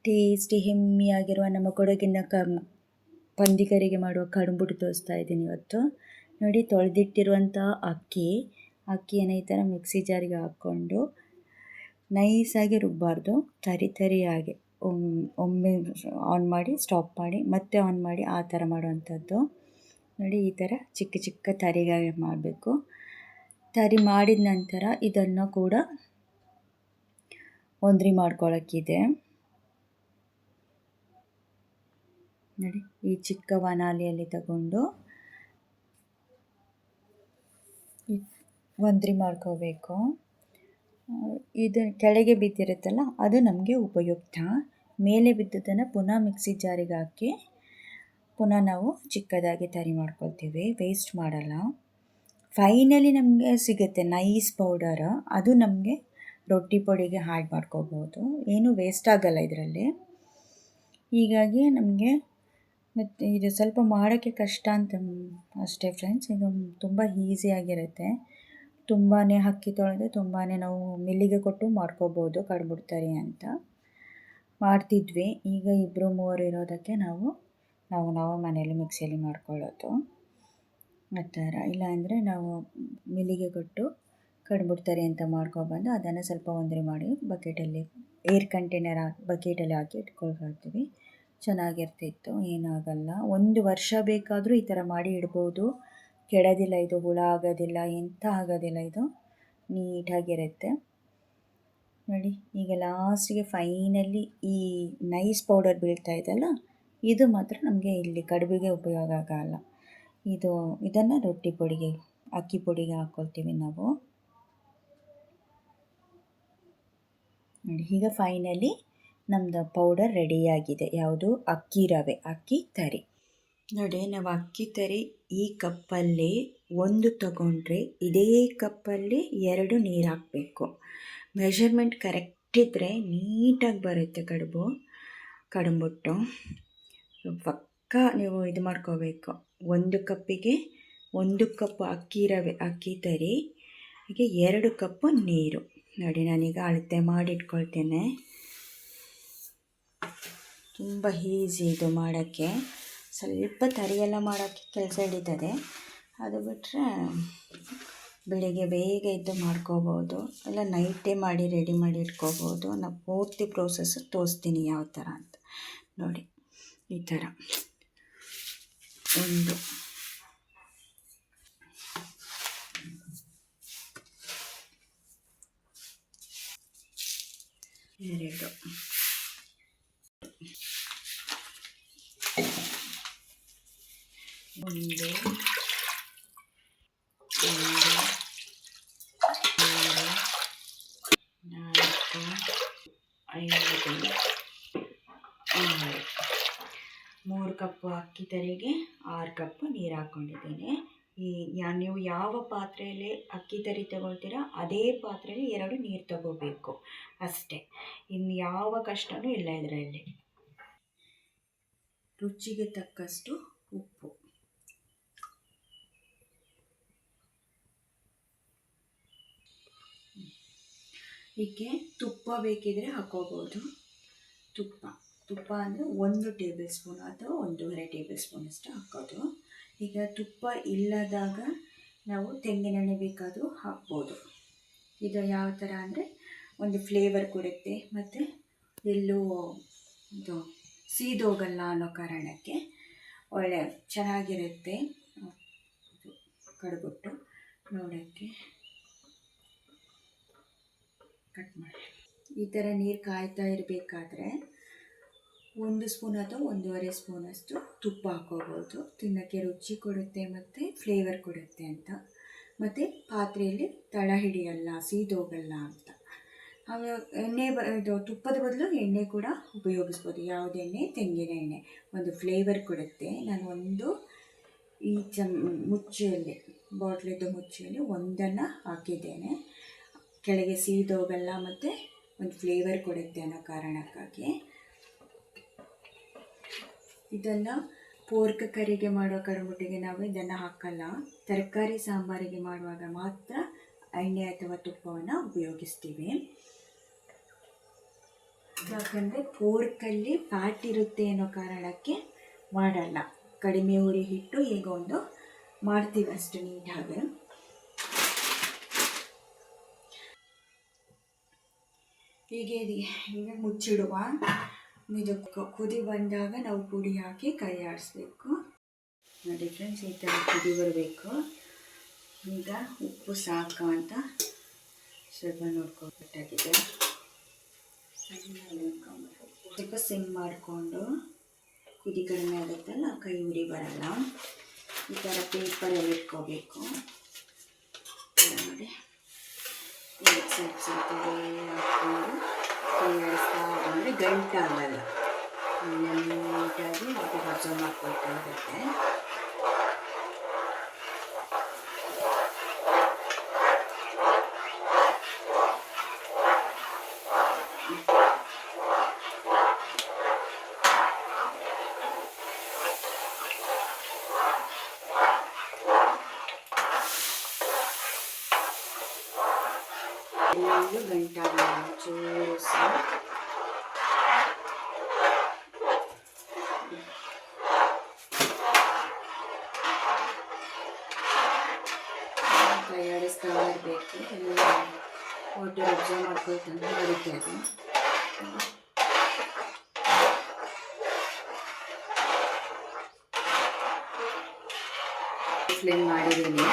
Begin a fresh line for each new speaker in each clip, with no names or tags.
Tasty ಹೆಮ್ಮಿಯಾಗಿರುವ ನಮ್ಮ ಕೊಡಗಿನ ಪಂದಿಕರಿಗೆ ಮಾಡುವ ಕಡುಬು ತೋರಿಸ್ತಾ ಇದ್ದೀನಿ ಇವತ್ತು. ನೋಡಿ, ತೊಳೆದಿಟ್ಟಿರುವಂಥ ಅಕ್ಕಿಯನ್ನು ಈ ಥರ ಮಿಕ್ಸಿ ಜಾರಿಗೆ ಹಾಕ್ಕೊಂಡು ನೈಸಾಗಿ ರುಬ್ಬಾರ್ದು, ತರಿಯಾಗಿ ಒಮ್ಮೆ ಆನ್ ಮಾಡಿ ಸ್ಟಾಪ್ ಮಾಡಿ ಮತ್ತೆ ಆನ್ ಮಾಡಿ ಆ ಥರ ಮಾಡುವಂಥದ್ದು. ನೋಡಿ, ಈ ಥರ ಚಿಕ್ಕ ಚಿಕ್ಕ ತರಿಗಾಗಿ ಮಾಡಬೇಕು. ತರಿ ಮಾಡಿದ ನಂತರ ಇದನ್ನು ಕೂಡ ಒಂದ್ರಿ ಮಾಡ್ಕೊಳ್ಳೋಕ್ಕಿದೆ. ನೋಡಿ, ಈ ಚಿಕ್ಕ ವನಾಲಿಯಲ್ಲಿ ತಗೊಂಡು ಒಂದ್ರಿ ಮಾಡ್ಕೋಬೇಕು. ಇದು ಕೆಳಗೆ ಬಿದ್ದಿರುತ್ತಲ್ಲ, ಅದು ನಮಗೆ ಉಪಯುಕ್ತ. ಮೇಲೆ ಬಿದ್ದದನ್ನು ಪುನಃ ಮಿಕ್ಸಿ ಜಾರಿಗೆ ಹಾಕಿ ಪುನಃ ನಾವು ಚಿಕ್ಕದಾಗಿ ತರಿ ಮಾಡ್ಕೊಳ್ತೀವಿ, ವೇಸ್ಟ್ ಮಾಡಲ್ಲ. ಫೈನಲಿ ನಮಗೆ ಸಿಗುತ್ತೆ ನೈಸ್ ಪೌಡರ್, ಅದು ನಮಗೆ ರೊಟ್ಟಿ ಪೊಡಿಗೆ ಆ್ಯಡ್ ಮಾಡ್ಕೋಬೋದು, ಏನು ವೇಸ್ಟ್ ಆಗಲ್ಲ ಇದರಲ್ಲಿ. ಹೀಗಾಗಿ ನಮಗೆ ಮತ್ತು ಇದು ಸ್ವಲ್ಪ ಮಾಡೋಕ್ಕೆ ಕಷ್ಟ ಅಂತ ಅಷ್ಟೇ ಫ್ರೆಂಡ್ಸ್. ಇದು ತುಂಬ ಈಸಿಯಾಗಿರುತ್ತೆ. ತುಂಬಾ ಅಕ್ಕಿ ತೊಳೆದು ತುಂಬಾ ನಾವು ಮಿಲ್ಲಿಗೆ ಕೊಟ್ಟು ಮಾಡ್ಕೋಬೋದು ಕಡುಬುಡ್ತಾರೆ ಅಂತ ಮಾಡ್ತಿದ್ವಿ. ಈಗ 2-3 ಇರೋದಕ್ಕೆ ನಾವು ಮನೆಯಲ್ಲಿ ಮಿಕ್ಸಿಯಲ್ಲಿ ಮಾಡ್ಕೊಳ್ಳೋದು ಆ ಥರ. ಇಲ್ಲಾಂದರೆ ನಾವು ಮಿಲ್ಲಿಗೆ ಕೊಟ್ಟು ಕಡುಬುಡ್ತಾರೆ ಅಂತ ಮಾಡ್ಕೊಬಂದು ಅದನ್ನು ಸ್ವಲ್ಪ ಒಂದ್ರಿ ಮಾಡಿ ಬಕೆಟಲ್ಲಿ ಏರ್ ಕಂಟೈನರ್ ಬಕೆಟಲ್ಲಿ ಹಾಕಿ ಇಟ್ಕೊಳ್ತೀವಿ. ಚೆನ್ನಾಗಿರ್ತಿತ್ತು, ಏನಾಗಲ್ಲ. 1 ವರ್ಷ ಬೇಕಾದರೂ ಈ ಥರ ಮಾಡಿ ಇಡ್ಬೋದು, ಕೆಡೋದಿಲ್ಲ ಇದು, ಹುಳ ಆಗೋದಿಲ್ಲ, ಎಂಥ ಆಗೋದಿಲ್ಲ, ಇದು ನೀಟಾಗಿರುತ್ತೆ. ನೋಡಿ, ಈಗ ಲಾಸ್ಟಿಗೆ ಫೈನಲಿ ಈ ನೈಸ್ ಪೌಡರ್ ಬೀಳ್ತಾ ಇದೆಯಲ್ಲ, ಇದು ಮಾತ್ರ ನಮಗೆ ಇಲ್ಲಿ ಕಡುಬಿಗೆ ಉಪಯೋಗ ಆಗಲ್ಲ. ಇದನ್ನು ರೊಟ್ಟಿ ಪೊಡಿಗೆ, ಅಕ್ಕಿ ಪುಡಿಗೆ ಹಾಕ್ಕೊಳ್ತೀವಿ ನಾವು. ನೋಡಿ, ಈಗ ಫೈನಲಿ ನಮ್ಮದು ಪೌಡರ್ ರೆಡಿಯಾಗಿದೆ. ಯಾವುದು? ಅಕ್ಕಿ ತರಿ. ನೋಡಿ, ನಾವು ಅಕ್ಕಿ ತರಿ ಈ ಕಪ್ಪಲ್ಲಿ 1 ತಗೊಂಡ್ರೆ ಇದೇ ಕಪ್ಪಲ್ಲಿ 2 ನೀರು ಹಾಕಬೇಕು. ಮೆಷರ್ಮೆಂಟ್ ಕರೆಕ್ಟ್ ಇದ್ದರೆ ನೀಟಾಗಿ ಬರುತ್ತೆ ಕಡುಬುಟ್ಟು. ಪಕ್ಕ ನೀವು ಇದು ಮಾಡ್ಕೋಬೇಕು. 1 ಕಪ್ಪಿಗೆ 1 ಕಪ್ ಅಕ್ಕಿ ತರಿ, ಹೀಗೆ 2 ಕಪ್ಪು ನೀರು. ನೋಡಿ, ನಾನೀಗ ಅಳತೆ ಮಾಡಿಟ್ಕೊಳ್ತೇನೆ. ತುಂಬ ಈಸಿ ಇದು ಮಾಡೋಕ್ಕೆ. ಸ್ವಲ್ಪ ತರಿಯೆಲ್ಲ ಮಾಡೋಕ್ಕೆ ಕೆಲಸ ಹಿಡಿತದೆ, ಅದು ಬಿಟ್ಟರೆ ಬೆಳಿಗ್ಗೆ ಬೇಗ ಎದ್ದು ಮಾಡ್ಕೋಬೋದು, ಇಲ್ಲ ನೈಟೇ ಮಾಡಿ ರೆಡಿ ಮಾಡಿ ಇಟ್ಕೋಬೋದು. ನಾನು ಪೂರ್ತಿ ಪ್ರೋಸೆಸ್ ತೋರಿಸ್ತೀನಿ ಯಾವ ಥರ ಅಂತ. ನೋಡಿ, ಈ ಥರ 1 2 1 2 3 ಕಪ್ಪು ಅಕ್ಕಿ ತರಿಗೆ 6 ಕಪ್ಪು ನೀರು ಹಾಕ್ಕೊಂಡಿದ್ದೀನಿ. ನೀವು ಯಾವ ಪಾತ್ರೆಯಲ್ಲಿ ಅಕ್ಕಿ ತರಿ ತಗೊಳ್ತೀರಾ ಅದೇ ಪಾತ್ರೆಯಲ್ಲಿ 2 ನೀರು ತಗೋಬೇಕು ಅಷ್ಟೇ, ಇನ್ನು ಯಾವ ಕಷ್ಟವೂ ಇಲ್ಲ ಇದರಲ್ಲಿ. ರುಚಿಗೆ ತಕ್ಕಷ್ಟು ಉಪ್ಪು. ಹೀಗೆ ತುಪ್ಪ ಬೇಕಿದ್ರೆ ಹಾಕೋಬೋದು. ತುಪ್ಪ ಅಂದರೆ 1 ಟೇಬಲ್ ಸ್ಪೂನ್ ಅಥವಾ 1.5 ಟೇಬಲ್ ಸ್ಪೂನ್ ಅಷ್ಟು ಹಾಕೋದು. ಈಗ ತುಪ್ಪ ಇಲ್ಲದಾಗ ನಾವು ತೆಂಗಿನೆಣ್ಣೆ ಬೇಕಾದರೂ ಹಾಕ್ಬೋದು. ಇದು ಯಾವ ಥರ ಅಂದರೆ ಒಂದು ಫ್ಲೇವರ್ ಕೊಡುತ್ತೆ, ಮತ್ತು ಎಲ್ಲೂ ಇದು ಸೀದೋಗಲ್ಲ ಅನ್ನೋ ಕಾರಣಕ್ಕೆ ಒಳ್ಳೆ ಚೆನ್ನಾಗಿರುತ್ತೆ ಕಡುಬುಟ್ಟು ನೋಡೋಕ್ಕೆ. ಕಟ್ ಮಾಡಿ ಈ ಥರ ನೀರು ಕಾಯ್ತಾ ಇರಬೇಕಾದ್ರೆ 1 ಸ್ಪೂನ್ ಅಥವಾ 1.5 ಸ್ಪೂನಷ್ಟು ತುಪ್ಪ ಹಾಕೋಬೋದು. ತಿನ್ನೋಕ್ಕೆ ರುಚಿ ಕೊಡುತ್ತೆ ಮತ್ತು ಫ್ಲೇವರ್ ಕೊಡುತ್ತೆ ಅಂತ, ಮತ್ತು ಪಾತ್ರೆಯಲ್ಲಿ ತಳ ಹಿಡಿಯಲ್ಲ, ಸೀದೋಗಲ್ಲ ಅಂತ. ಇದು ತುಪ್ಪದ ಬದಲು ಎಣ್ಣೆ ಕೂಡ ಉಪಯೋಗಿಸ್ಬೋದು. ಯಾವುದು ಎಣ್ಣೆ? ತೆಂಗಿನ ಎಣ್ಣೆ. ಒಂದು ಫ್ಲೇವರ್ ಕೊಡುತ್ತೆ. ನಾನು ಈ ಮುಚ್ಚೆಯಲ್ಲಿ, ಬಾಟ್ಲಿದ್ದು ಮುಚ್ಚೆಯಲ್ಲಿ 1 ಹಾಕಿದ್ದೇನೆ. ಕೆಳಗೆ ಸೀದೋಗಲ್ಲ ಮತ್ತು ಒಂದು ಫ್ಲೇವರ್ ಕೊಡುತ್ತೆ ಅನ್ನೋ ಕಾರಣಕ್ಕಾಗಿ. ಇದನ್ನು ಪೋರ್ಕ್ ಕರಿಗೆ ಮಾಡೋ ಕಡುಬುಟ್ಟಿಗೆ ನಾವು ಇದನ್ನು ಹಾಕಲ್ಲ. ತರಕಾರಿ ಸಾಂಬಾರಿಗೆ ಮಾಡುವಾಗ ಮಾತ್ರ ಎಣ್ಣೆ ಅಥವಾ ತುಪ್ಪವನ್ನು ಉಪಯೋಗಿಸ್ತೀವಿ. ಯಾಕಂದರೆ ಪೋರ್ಕಲ್ಲಿ ಫ್ಯಾಟ್ ಇರುತ್ತೆ ಅನ್ನೋ ಕಾರಣಕ್ಕೆ ಮಾಡಲ್ಲ. ಕಡಿಮೆ ಉರಿ ಇಟ್ಟು ಈಗ ಒಂದು ಮಾಡ್ತೀವಿ ಅಷ್ಟು ನೀಟಾಗಿ. ಹೀಗೆ ಈಗ ಮುಚ್ಚಿಡುವ. ಇದು ಕುದಿ ಬಂದಾಗ ನಾವು ಪುಡಿ ಹಾಕಿ ಕೈ ಆಡಿಸ್ಬೇಕು. ನೋಡಿ ಫ್ರೆಂಡ್ಸ್, ಈ ಥರ ಕುದಿ ಬರಬೇಕು. ಈಗ ಉಪ್ಪು ಸಾಕು ಅಂತ ಸ್ವಲ್ಪ ನೋಡ್ಕೊಬೇಕಾಗಿದೆ. ಸ್ವಲ್ಪ ಸಿಮ್ ಮಾಡಿಕೊಂಡು ಕುದಿ ಕಡಿಮೆ ಆಗುತ್ತಲ್ಲ, ಕೈ ಉರಿ ಬರಲ್ಲ. ಈ ಥರ ಪೇಪರಲ್ಲಿ ಇಟ್ಕೋಬೇಕು. ನೋಡಿ ಸ್ವಲ್ಪ ಹಾಕ್ಕೊಂಡು ಕೈ ಆಡಿಸ್ತಾ ಅಂದರೆ ಗಂಟಾಗಲ್ಲ, ನೀಟಾಗಿ ಅದು ರಜ ಮಾಡ್ಕೊಳ್ತಾ ಇರುತ್ತೆ. ಎಲ್ಲೂ ಗಂಟಾಗಲ್ಲ, ಚೂರು ಸಹ. ಕೈ ಆಡಿಸ್ತಾ ಇರಬೇಕು. ಎಲ್ಲ ವಾಟರ್ ಅಬ್ಸರ್ವ್ ಮಾಡ್ಕೊಳ್ತಾನೆ ಬರುತ್ತೆ ಅದು. ಫ್ಲೇಮ್ ಮಾಡಿದ್ದೀನಿ.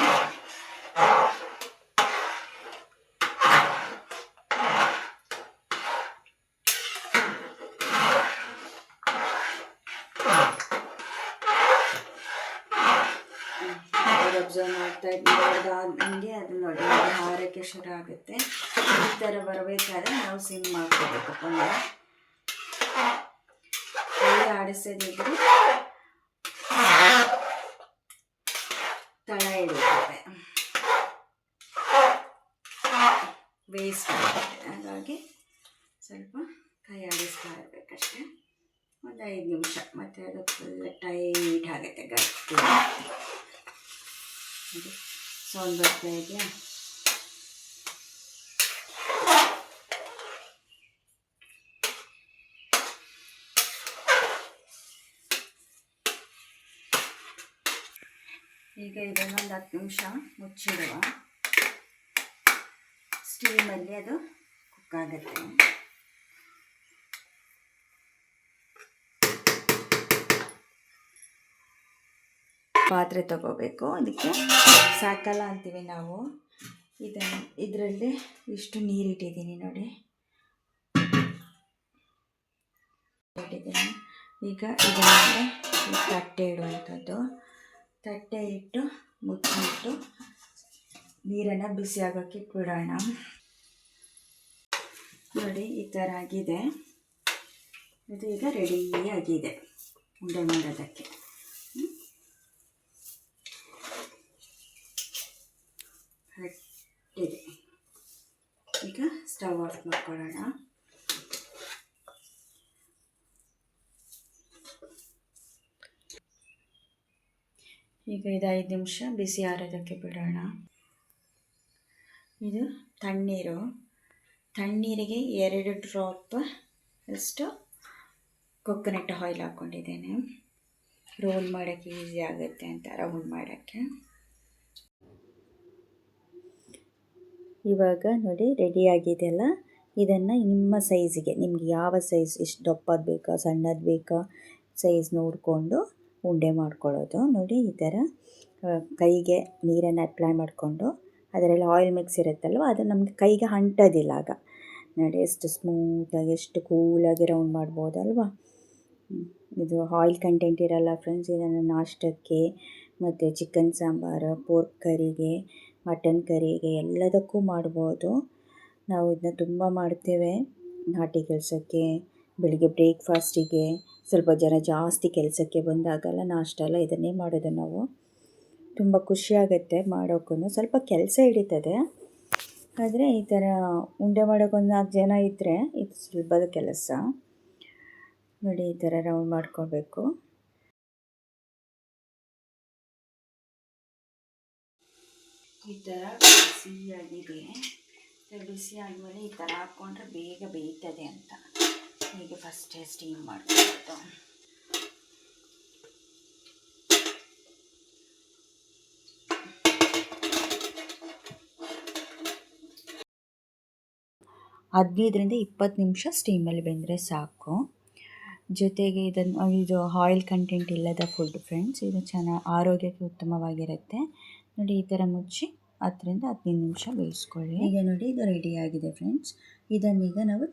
ಅಬ್ಸರ್ವ್ ನೋಡಿದಾದಂಗೆ ಅದು ನೋಡಿ ಹಾರಕ್ಕೆ ಶುರು ಆಗುತ್ತೆ. ಈ ಥರ ಬರಬೇಕಾದ್ರೆ ನಾವು ಸಿಮ್ ಮಾಡ್ಕೋಬೇಕು. ಪುನಃ ಕೈ ಆಡಿಸೋದಿದ್ರೆ ತಳ ಹಿಡಿಯುತ್ತೆ, ವೇಸ್ಟ್ ಆಗುತ್ತೆ. ಹಾಗಾಗಿ ಸ್ವಲ್ಪ ಕೈ ಆಡಿಸ್ತಾ ಇರಬೇಕಷ್ಟೆ, ಒಂದು 5 ನಿಮಿಷ. ಮತ್ತು ಅದು ಫುಲ್ ಟೈಟ್ ಆಗುತ್ತೆ, ಗಟ್ಟಿ. ಸೌಂಡ್ ಬರ್ತಾ ಇದೆಯಾ? ಈಗ ಇದನ್ನೊಂದು 10 ನಿಮಿಷ ಮುಚ್ಚಿಡುವ. ಸ್ಟೀಮಲ್ಲಿ ಅದು ಕುಕ್ ಆಗುತ್ತೆ. ಪಾತ್ರೆ ತಗೋಬೇಕು. ಅದಕ್ಕೆ ಸಾಕಲ್ಲ ಅಂತೀವಿ ನಾವು. ಇದರಲ್ಲಿ ಇಷ್ಟು ನೀರಿಟ್ಟಿದ್ದೀನಿ ನೋಡಿ, ಇಟ್ಟಿದ್ದೀನಿ. ಈಗ ಇದನ್ನು ತಟ್ಟೆ ಇಡುವಂಥದ್ದು. ತಟ್ಟೆ ಇಟ್ಟು ಮುಚ್ಚಿಟ್ಟು ನೀರನ್ನು ಬಿಸಿ ಆಗೋಕ್ಕೆ ಬಿಡೋಣ. ನೋಡಿ ಈ ಥರ ಆಗಿದೆ. ಇದು ಈಗ ರೆಡಿಯಾಗಿದೆ ಉಂಡೆ ಮಾಡೋದಕ್ಕೆ. ಇದೆ. ಈಗ ಸ್ಟವ್ ಆಫ್ ಮಾಡ್ಕೊಳ್ಳೋಣ. ಈಗ ಇದು 5 ನಿಮಿಷ ಬಿಸಿ ಆರೋದಕ್ಕೆ ಬಿಡೋಣ. ಇದು ತಣ್ಣೀರಿಗೆ 2 ಡ್ರಾಪ್ ಅಷ್ಟು ಕೊಕೊನಟ್ ಆಯಿಲ್ ಹಾಕ್ಕೊಂಡಿದ್ದೇನೆ. ರೋಲ್ ಮಾಡೋಕ್ಕೆ ಈಸಿ ಆಗುತ್ತೆ ಅಂತ, ರೌಂಡ್ ಮಾಡೋಕ್ಕೆ. ಇವಾಗ ನೋಡಿ ರೆಡಿಯಾಗಿದೆಯಲ್ಲ, ಇದನ್ನು ನಿಮ್ಮ ಸೈಜಿಗೆ, ನಿಮ್ಗೆ ಯಾವ ಸೈಜ್, ಎಷ್ಟು ದಪ್ಪದು ಬೇಕಾ ಸಣ್ಣದು ಬೇಕಾ ಸೈಜ್ ನೋಡಿಕೊಂಡು ಉಂಡೆ ಮಾಡ್ಕೊಳ್ಳೋದು. ನೋಡಿ ಈ ಥರ ಕೈಗೆ ನೀರನ್ನು ಅಪ್ಲೈ ಮಾಡಿಕೊಂಡು ಅದರಲ್ಲಿ ಆಯಿಲ್ ಮಿಕ್ಸ್ ಇರುತ್ತಲ್ವ, ಅದು ನಮಗೆ ಕೈಗೆ ಅಂಟೋದಿಲ್ಲ. ಆಗ ನೋಡಿ ಎಷ್ಟು ಸ್ಮೂತಾಗಿ, ಎಷ್ಟು ಕೂಲಾಗಿ ರೌಂಡ್ ಮಾಡ್ಬೋದಲ್ವ. ಇದು ಆಯಿಲ್ ಕಂಟೆಂಟ್ ಇರಲ್ಲ ಫ್ರೆಂಡ್ಸ್. ಇದನ್ನು ನಾಷ್ಟಕ್ಕೆ ಮತ್ತು ಚಿಕನ್ ಸಾಂಬಾರು, ಪೋರ್ಕ್ ಕರಿಗೆ, ಮಟನ್ ಕರಿಗೆ ಎಲ್ಲದಕ್ಕೂ ಮಾಡ್ಬೋದು. ನಾವು ಇದನ್ನ ತುಂಬ ಮಾಡ್ತೇವೆ ನಾಟಿ ಕೆಲಸಕ್ಕೆ, ಬೆಳಿಗ್ಗೆ ಬ್ರೇಕ್ಫಾಸ್ಟಿಗೆ, ಸ್ವಲ್ಪ ಜನ ಜಾಸ್ತಿ ಕೆಲಸಕ್ಕೆ ಬಂದಾಗಲ್ಲ ನಾಷ್ಟ ಎಲ್ಲ ಇದನ್ನೇ ಮಾಡೋದು ನಾವು. ತುಂಬ ಖುಷಿಯಾಗುತ್ತೆ ಮಾಡೋಕ್ಕೂ. ಸ್ವಲ್ಪ ಕೆಲಸ ಹಿಡಿತದೆ, ಆದರೆ ಈ ಥರ ಉಂಡೆ ಮಾಡೋಕ್ಕೆ ಒಂದು 4 ಜನ ಇದ್ದರೆ ಇದು ಸುಲಭದ ಕೆಲಸ. ನೋಡಿ ಈ ಥರ ರೌಂಡ್ ಮಾಡ್ಕೊಳ್ಬೇಕು. ಈ ಥರ ಬಿಸಿಯಾಗಿದೆ. ಬಿಸಿ ಆದಮೇಲೆ ಈ ಥರ ಹಾಕ್ಕೊಂಡ್ರೆ ಬೇಗ ಬೇಯ್ತದೆ ಅಂತ. ಹೀಗೆ ಫಸ್ಟೇ ಸ್ಟೀಮ್ ಮಾಡ್ಕೊಂಡು ಹದಿನೈದರಿಂದ 20 ನಿಮಿಷ ಸ್ಟೀಮಲ್ಲಿ ಬೆಂದರೆ ಸಾಕು. ಜೊತೆಗೆ ಇದು ಆಯಿಲ್ ಕಂಟೆಂಟ್ ಇಲ್ಲದ ಫುಡ್ ಫ್ರೆಂಡ್ಸ್. ಇದು ಆರೋಗ್ಯಕ್ಕೆ ಉತ್ತಮವಾಗಿರುತ್ತೆ. ನೋಡಿ ಈ ಥರ ಮುಚ್ಚಿ 10ರಿಂದ 15 ನಿಮಿಷ ಬೇಯಿಸ್ಕೊಳ್ಳಿ. ಈಗ ನೋಡಿ ಇದು ರೆಡಿಯಾಗಿದೆ ಫ್ರೆಂಡ್ಸ್. ಇದನ್ನೀಗ ನಾವು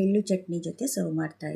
ಎಳ್ಳು ಚಟ್ನಿ ಜೊತೆ ಸರ್ವ್ ಮಾಡ್ತಾ ಇದ್ದೀವಿ.